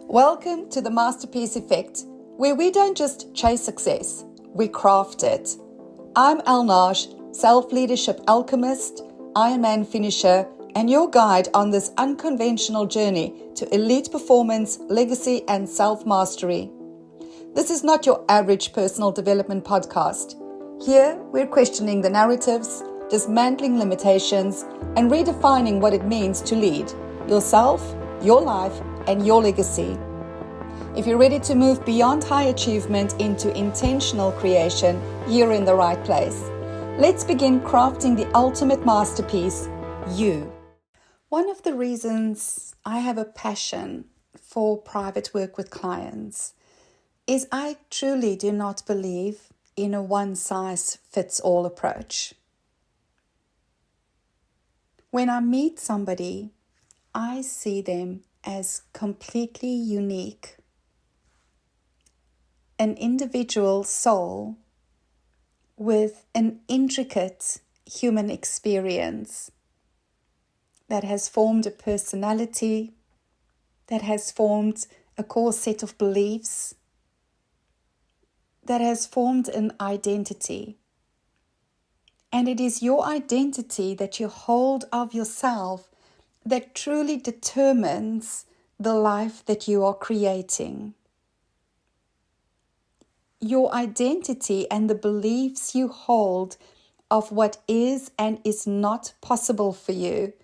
Welcome to the Masterpiece Effect, where we don't just chase success, we craft it. I'm Elnaj, self-leadership alchemist, Ironman finisher, and your guide on this unconventional journey to elite performance, legacy, and self-mastery. This is not your average personal development podcast. Here, we're questioning the narratives, dismantling limitations, and redefining what it means to lead yourself, your life, and your legacy. If you're ready to move beyond high achievement into intentional creation, you're in the right place. Let's begin crafting the ultimate masterpiece, you. One of the reasons I have a passion for private work with clients is I truly do not believe in a one-size-fits-all approach. When I meet somebody, I see them as completely unique. An individual soul with an intricate human experience that has formed a personality, that has formed a core set of beliefs, that has formed an identity. And it is your identity that you hold of yourself that truly determines the life that you are creating. Your identity and the beliefs you hold of what is and is not possible for you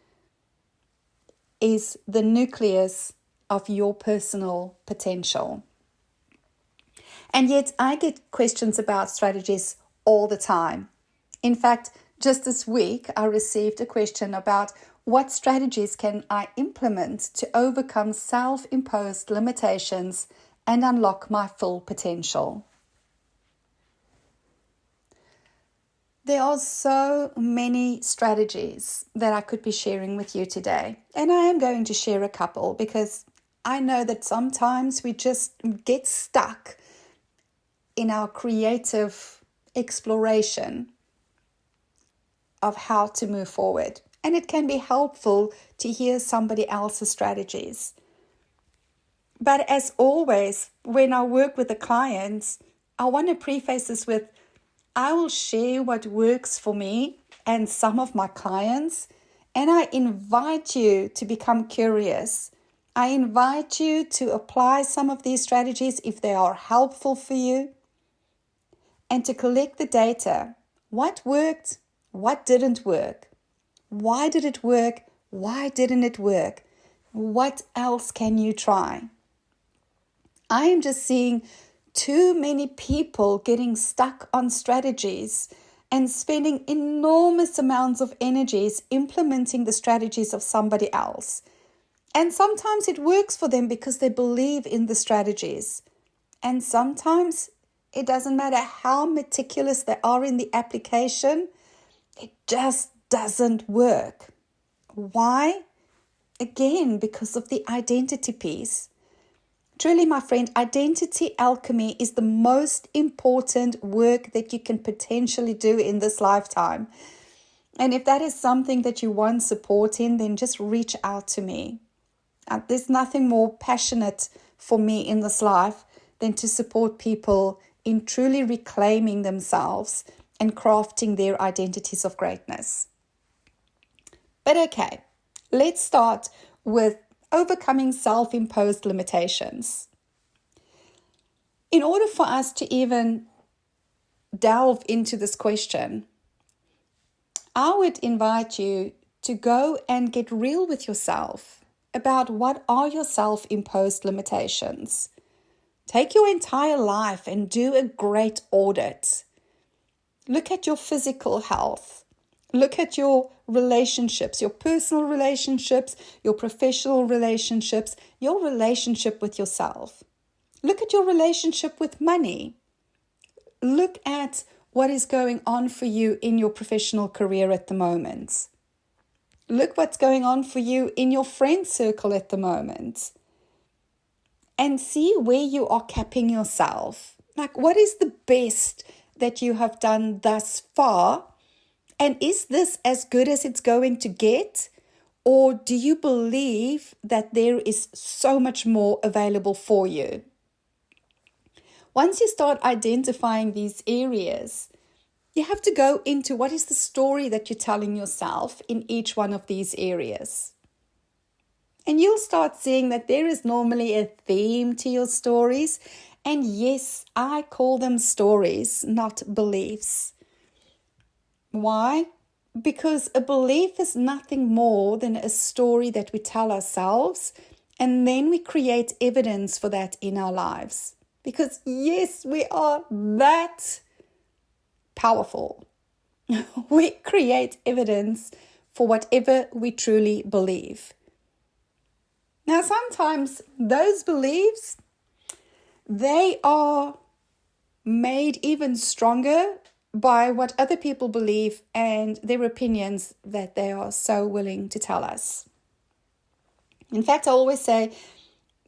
is the nucleus of your personal potential. And yet I get questions about strategies all the time. In fact, just this week, I received a question about what strategies can I implement to overcome self-imposed limitations and unlock my full potential. There are so many strategies that I could be sharing with you today, and I am going to share a couple because I know that sometimes we just get stuck in our creative exploration of how to move forward. And it can be helpful to hear somebody else's strategies. But as always, when I work with the clients, I want to preface this with, I will share what works for me and some of my clients, and I invite you to become curious. I invite you to apply some of these strategies if they are helpful for you, and to collect the data. What worked? What didn't work? Why did it work? Why didn't it work? What else can you try? I am just seeing too many people getting stuck on strategies and spending enormous amounts of energies implementing the strategies of somebody else. And sometimes it works for them because they believe in the strategies. And sometimes it doesn't matter how meticulous they are in the application, it just doesn't work. Why? Again, because of the identity piece. Truly, my friend, identity alchemy is the most important work that you can potentially do in this lifetime. And if that is something that you want support in, then just reach out to me. There's nothing more passionate for me in this life than to support people in truly reclaiming themselves and crafting their identities of greatness. But okay, let's start with overcoming self-imposed limitations. In order for us to even delve into this question, I would invite you to go and get real with yourself about what are your self-imposed limitations. Take your entire life and do a great audit. Look at your physical health. Look at your relationships, your personal relationships, your professional relationships, your relationship with yourself. Look at your relationship with money. Look at what is going on for you in your professional career at the moment. Look what's going on for you in your friend circle at the moment. And see where you are capping yourself. Like, what is the best that you have done thus far? And is this as good as it's going to get? Or do you believe that there is so much more available for you? Once you start identifying these areas, you have to go into what is the story that you're telling yourself in each one of these areas. And you'll start seeing that there is normally a theme to your stories. And yes, I call them stories, not beliefs. Why? Because a belief is nothing more than a story that we tell ourselves, and then we create evidence for that in our lives. Because yes, we are that powerful. We create evidence for whatever we truly believe. Now, sometimes those beliefs, they are made even stronger by what other people believe and their opinions that they are so willing to tell us. In fact, I always say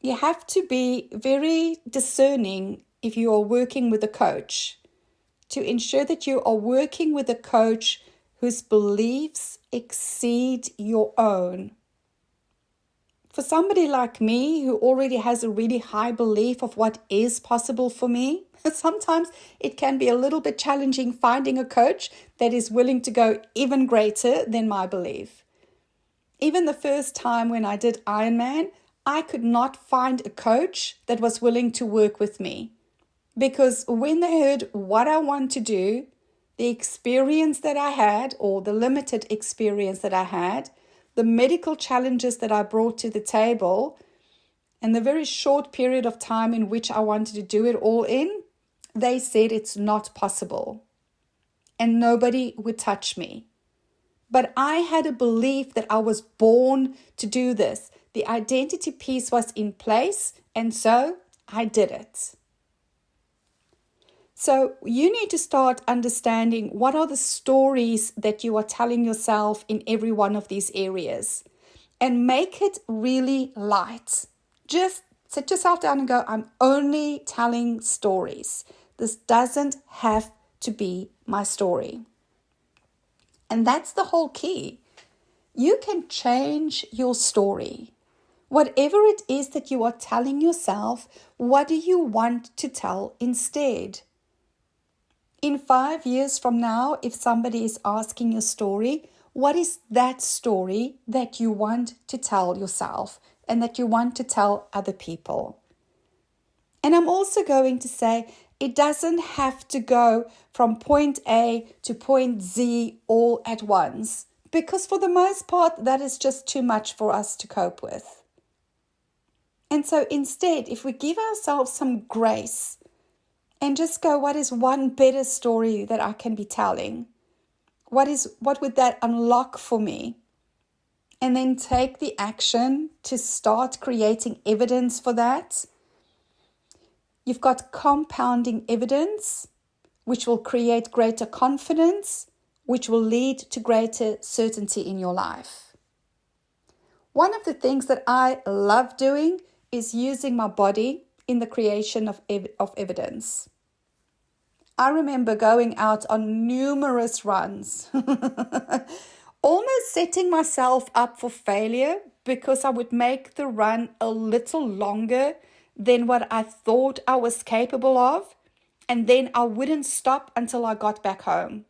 you have to be very discerning if you are working with a coach to ensure that you are working with a coach whose beliefs exceed your own. For somebody like me who already has a really high belief of what is possible for me, sometimes it can be a little bit challenging finding a coach that is willing to go even greater than my belief. Even the first time when I did Ironman, I could not find a coach that was willing to work with me. Because when they heard what I want to do, the experience that I had, or the limited experience that I had, the medical challenges that I brought to the table, and the very short period of time in which I wanted to do it all in, they said it's not possible. And nobody would touch me. But I had a belief that I was born to do this. The identity piece was in place, and so I did it. So you need to start understanding what are the stories that you are telling yourself in every one of these areas, and make it really light. Just sit yourself down and go, I'm only telling stories. This doesn't have to be my story. And that's the whole key. You can change your story. Whatever it is that you are telling yourself, what do you want to tell instead? In 5 years from now, if somebody is asking your story, what is that story that you want to tell yourself and that you want to tell other people? And I'm also going to say it doesn't have to go from point A to point Z all at once, because for the most part, that is just too much for us to cope with. And so instead, if we give ourselves some grace, and just go, what is one better story that I can be telling? What would that unlock for me? And then take the action to start creating evidence for that. You've got compounding evidence, which will create greater confidence, which will lead to greater certainty in your life. One of the things that I love doing is using my body in the creation of evidence. I remember going out on numerous runs, almost setting myself up for failure because I would make the run a little longer than what I thought I was capable of, and then I wouldn't stop until I got back home,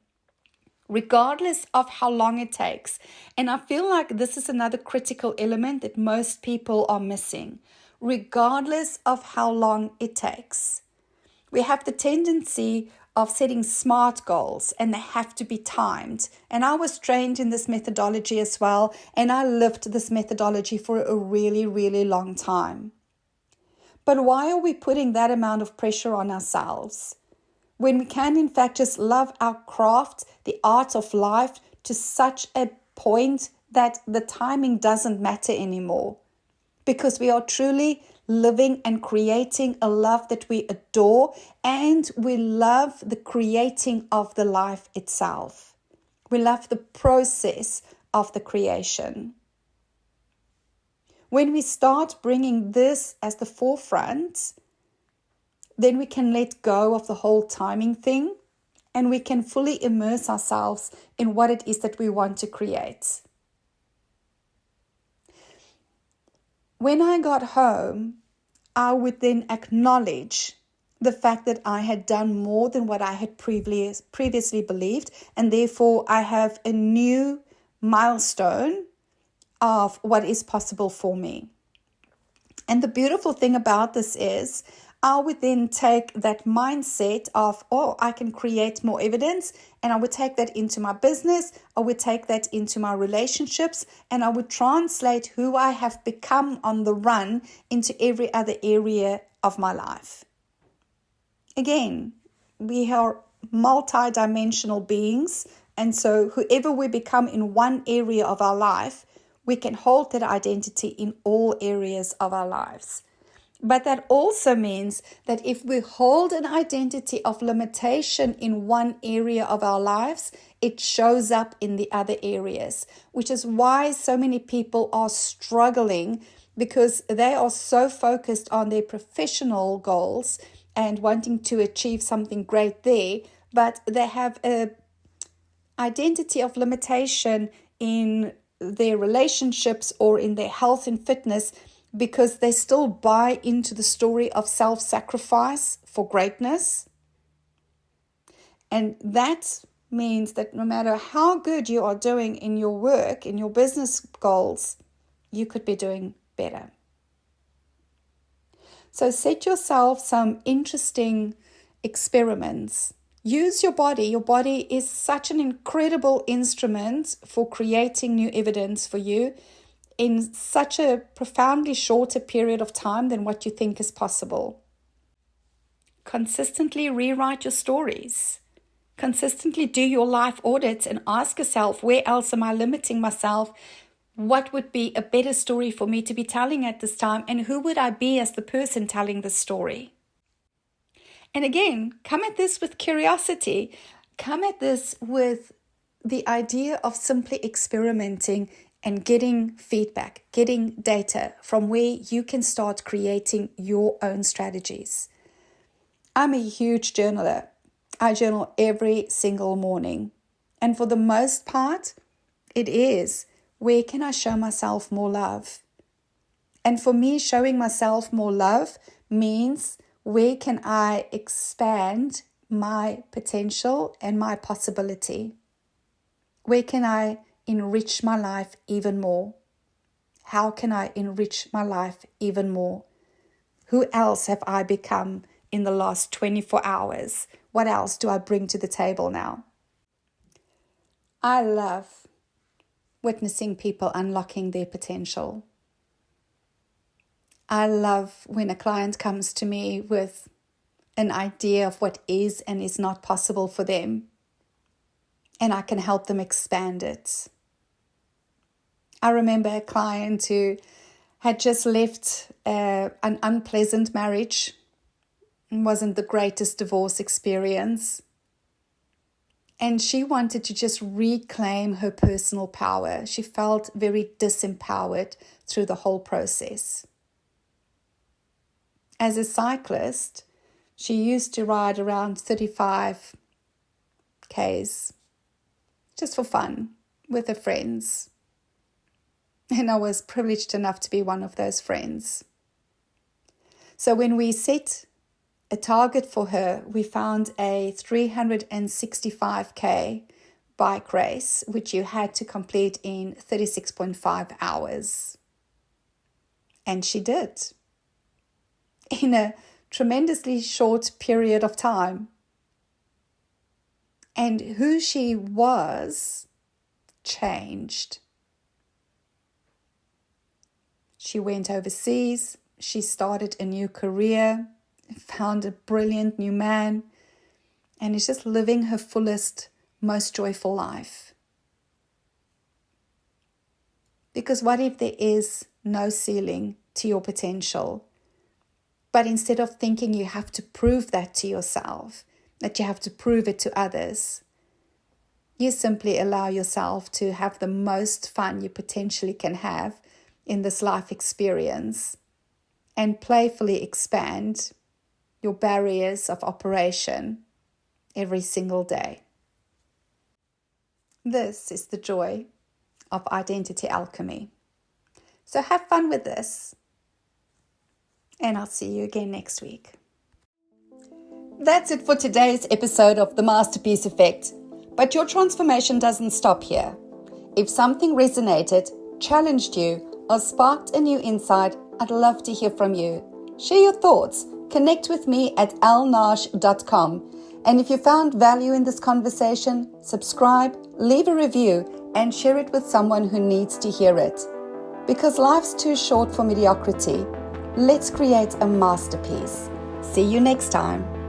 regardless of how long it takes. And I feel like this is another critical element that most people are missing, regardless of how long it takes. We have the tendency of setting SMART goals, and they have to be timed. And I was trained in this methodology as well, and I lived this methodology for a really, really long time. But why are we putting that amount of pressure on ourselves when we can, in fact, just love our craft, the art of life, to such a point that the timing doesn't matter anymore? Because we are truly living and creating a love that we adore, and we love the creating of the life itself. We love the process of the creation. When we start bringing this as the forefront, then we can let go of the whole timing thing, and we can fully immerse ourselves in what it is that we want to create. when I got home, I would then acknowledge the fact that I had done more than what I had previously believed, and therefore I have a new milestone of what is possible for me. And the beautiful thing about this is I would then take that mindset of, oh, I can create more evidence, and I would take that into my business, I would take that into my relationships, and I would translate who I have become on the run into every other area of my life. Again, we are multi-dimensional beings, and so whoever we become in one area of our life, we can hold that identity in all areas of our lives. But that also means that if we hold an identity of limitation in one area of our lives, it shows up in the other areas, which is why so many people are struggling, because they are so focused on their professional goals and wanting to achieve something great there, but they have an identity of limitation in their relationships or in their health and fitness, because they still buy into the story of self-sacrifice for greatness. And that means that no matter how good you are doing in your work, in your business goals, you could be doing better. So set yourself some interesting experiments. Use your body. Your body is such an incredible instrument for creating new evidence for you in such a profoundly shorter period of time than what you think is possible. Consistently rewrite your stories. Consistently do your life audits and ask yourself, where else am I limiting myself? What would be a better story for me to be telling at this time? And who would I be as the person telling the story? And again, come at this with curiosity. Come at this with the idea of simply experimenting and getting feedback, getting data from where you can start creating your own strategies. I'm a huge journaler. I journal every single morning. And for the most part, it is, where can I show myself more love? And for me, showing myself more love means, where can I expand my potential and my possibility? Where can I enrich my life even more? How can I enrich my life even more? Who else have I become in the last 24 hours? What else do I bring to the table now? I love witnessing people unlocking their potential. I love when a client comes to me with an idea of what is and is not possible for them, and I can help them expand it. I remember a client who had just left an unpleasant marriage. It wasn't the greatest divorce experience. And she wanted to just reclaim her personal power. She felt very disempowered through the whole process. As a cyclist, she used to ride around 35 Ks just for fun with her friends. And I was privileged enough to be one of those friends. So when we set a target for her, we found a 365K bike race, which you had to complete in 36.5 hours. And she did, in a tremendously short period of time. And who she was changed. She went overseas, she started a new career, found a brilliant new man, and is just living her fullest, most joyful life. Because what if there is no ceiling to your potential? But instead of thinking you have to prove that to yourself, that you have to prove it to others, you simply allow yourself to have the most fun you potentially can have in this life experience and playfully expand your barriers of operation every single day. This is the joy of Identity Alchemy. So have fun with this. and I'll see you again next week. That's it for today's episode of The Masterpiece Effect. But your transformation doesn't stop here. If something resonated, challenged you, or sparked a new insight, I'd love to hear from you. Share your thoughts. Connect with me at alnash.com. And if you found value in this conversation, subscribe, leave a review, and share it with someone who needs to hear it. Because life's too short for mediocrity. Let's create a masterpiece. See you next time.